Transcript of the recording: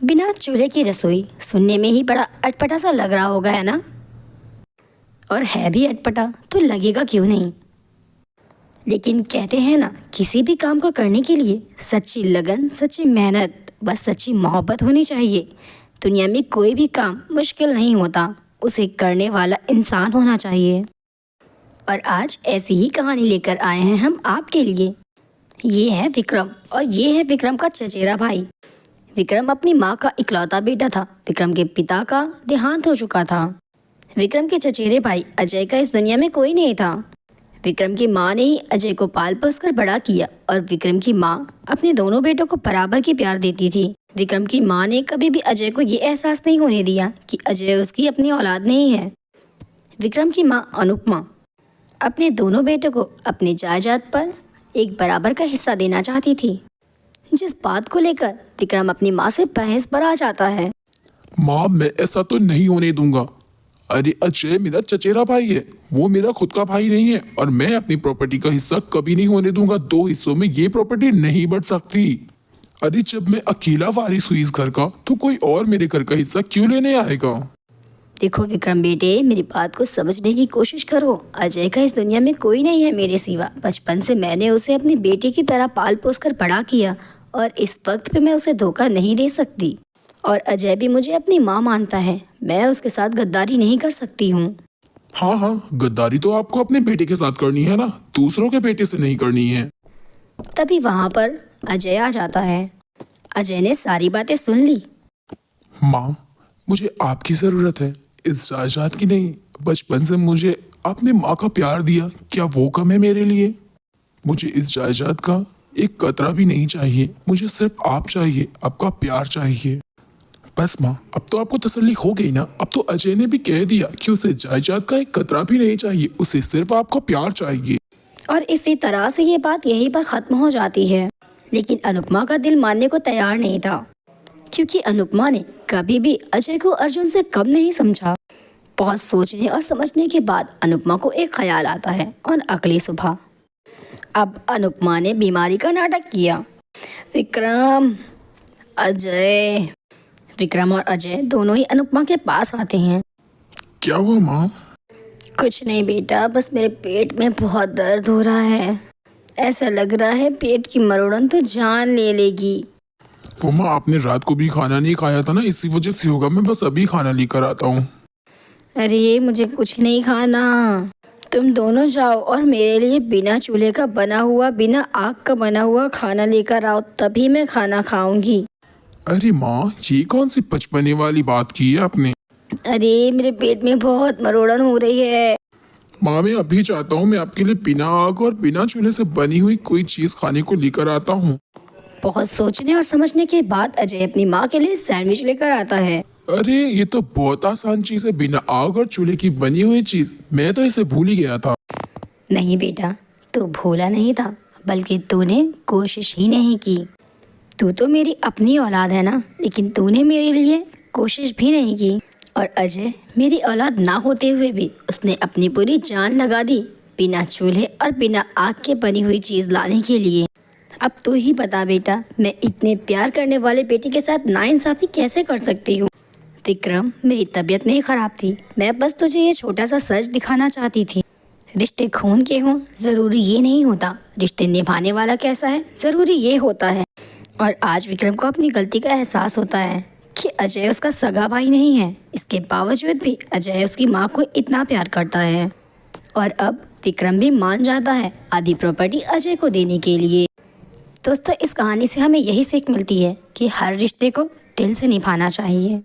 बिना चूल्हे की रसोई सुनने में ही बड़ा अटपटा सा लग रहा होगा, है ना? और है भी अटपटा तो लगेगा क्यों नहीं। लेकिन कहते हैं ना, किसी भी काम को करने के लिए सच्ची लगन, सच्ची मेहनत, बस सच्ची मोहब्बत होनी चाहिए। दुनिया में कोई भी काम मुश्किल नहीं होता, उसे करने वाला इंसान होना चाहिए। और आज ऐसी ही कहानी लेकर आए हैं हम आपके लिए। ये है विक्रम और ये है विक्रम का चचेरा भाई। विक्रम अपनी माँ का इकलौता बेटा था। विक्रम के पिता का देहांत हो चुका था। विक्रम के चचेरे भाई अजय का इस दुनिया में कोई नहीं था। विक्रम की माँ ने ही अजय को पाल पोस कर बड़ा किया और विक्रम की माँ अपने दोनों बेटों को बराबर की प्यार देती थी। विक्रम की माँ ने कभी भी अजय को ये एहसास नहीं होने दिया कि अजय उसकी अपनी औलाद नहीं है। विक्रम की माँ अनुपमा अपने दोनों बेटों को अपनी जायदाद पर एक बराबर का हिस्सा देना चाहती थी, जिस बात को लेकर विक्रम अपनी माँ से बहस पर आ जाता है। माँ, मैं ऐसा तो नहीं होने दूंगा। अरे अजय मेरा चचेरा भाई है, वो मेरा खुद का भाई नहीं है और मैं अपनी प्रॉपर्टी का हिस्सा कभी नहीं होने दूंगा। 2 हिस्सों में ये प्रॉपर्टी नहीं बढ़ सकती। अरे जब मैं अकेला वारिस हुई इस घर का, तो कोई और मेरे घर का हिस्सा क्यों लेने आएगा? देखो विक्रम बेटे, मेरी बात को समझने की कोशिश करो। अजय का इस दुनिया में कोई नहीं है मेरे सिवा। बचपन से मैंने उसे अपनी बेटी की तरह पाल पोस कर बड़ा किया और इस वक्त पे मैं उसे धोखा नहीं दे सकती। और अजय भी मुझे अपनी माँ मानता है, मैं उसके साथ गद्दारी नहीं कर सकती हूँ। हाँ, गद्दारी तो आपको अपने बेटे के साथ करनी है ना, दूसरों के बेटे से नहीं करनी है। तभी वहाँ पर अजय आ जाता है। अजय ने सारी बातें सुन ली। माँ, मुझे आपकी ज़रूरत है, इस जायदाद की नहीं। बचपन से मुझे आपने माँ का प्यार दिया, क्या वो कम है मेरे लिए? मुझे इस जायदाद का एक कतरा भी नहीं चाहिए। मुझे सिर्फ आप चाहिए, आपका प्यार चाहिए। बस माँ, अब तो आपको तसल्ली हो गई ना। अब तो अजय ने भी कह दिया कि उसे जायदाद का एक कतरा भी नहीं चाहिए, उसे सिर्फ आपका प्यार चाहिए। और इसी तरह से ये बात यहीं पर ख़त्म हो जाती है। लेकिन अनुपमा का दिल मानने को तैयार नहीं था, क्योंकि अनुपमा ने कभी भी अजय को अर्जुन से कम नहीं समझा। बहुत सोचने और समझने के बाद अनुपमा को एक ख्याल आता है और अगली सुबह अब अनुपमा ने बीमारी का नाटक किया। विक्रम और अजय दोनों ही अनुपमा के पास आते हैं। क्या हुआ माँ? कुछ नहीं बेटा, बस मेरे पेट में बहुत दर्द हो रहा है। ऐसा लग रहा है पेट की मरोड़न तो जान ले लेगी। तो माँ, आपने रात को भी खाना नहीं खाया था ना, इसी वजह से होगा। मैं बस अभी खाना लेकर आता हूँ। अरे मुझे कुछ नहीं खाना, तुम दोनों जाओ और मेरे लिए बिना चूल्हे का बना हुआ, बिना आग का बना हुआ खाना लेकर आओ, तभी मैं खाना खाऊंगी। अरे माँ, ये कौन सी बचपने वाली बात की है आपने? अरे मेरे पेट में बहुत मरोड़न हो रही है। माँ, मैं अभी चाहता हूँ, मैं आपके लिए बिना आग और बिना चूल्हे से बनी हुई कोई चीज़ खाने को लेकर आता हूँ। बहुत सोचने और समझने के बाद अजय अपनी माँ के लिए सैंडविच लेकर आता है। अरे ये तो बहुत आसान चीज़ है, बिना आग और चूल्हे की बनी हुई चीज़। मैं तो इसे भूल ही गया था। नहीं बेटा, तू भूला नहीं था, बल्कि तूने कोशिश ही नहीं की। तू तो मेरी अपनी औलाद है ना, लेकिन तूने मेरे लिए कोशिश भी नहीं की। और अजय मेरी औलाद ना होते हुए भी उसने अपनी पूरी जान लगा दी बिना चूल्हे और बिना आग के बनी हुई चीज़ लाने के लिए। अब तू ही बता बेटा, मैं इतने प्यार करने वाले बेटे के साथ नाइंसाफ़ी कैसे कर सकती हूँ? विक्रम, मेरी तबीयत नहीं ख़राब थी, मैं बस तुझे ये छोटा सा सच दिखाना चाहती थी। रिश्ते खून के हों ज़रूरी ये नहीं होता, रिश्ते निभाने वाला कैसा है ज़रूरी ये होता है। और आज विक्रम को अपनी गलती का एहसास होता है कि अजय उसका सगा भाई नहीं है। इसके बावजूद भी अजय उसकी माँ को इतना प्यार करता है और अब विक्रम भी मान जाता है आधी प्रॉपर्टी अजय को देने के लिए। दोस्तों, इस कहानी से हमें यही सीख मिलती है कि हर रिश्ते को दिल से निभाना चाहिए।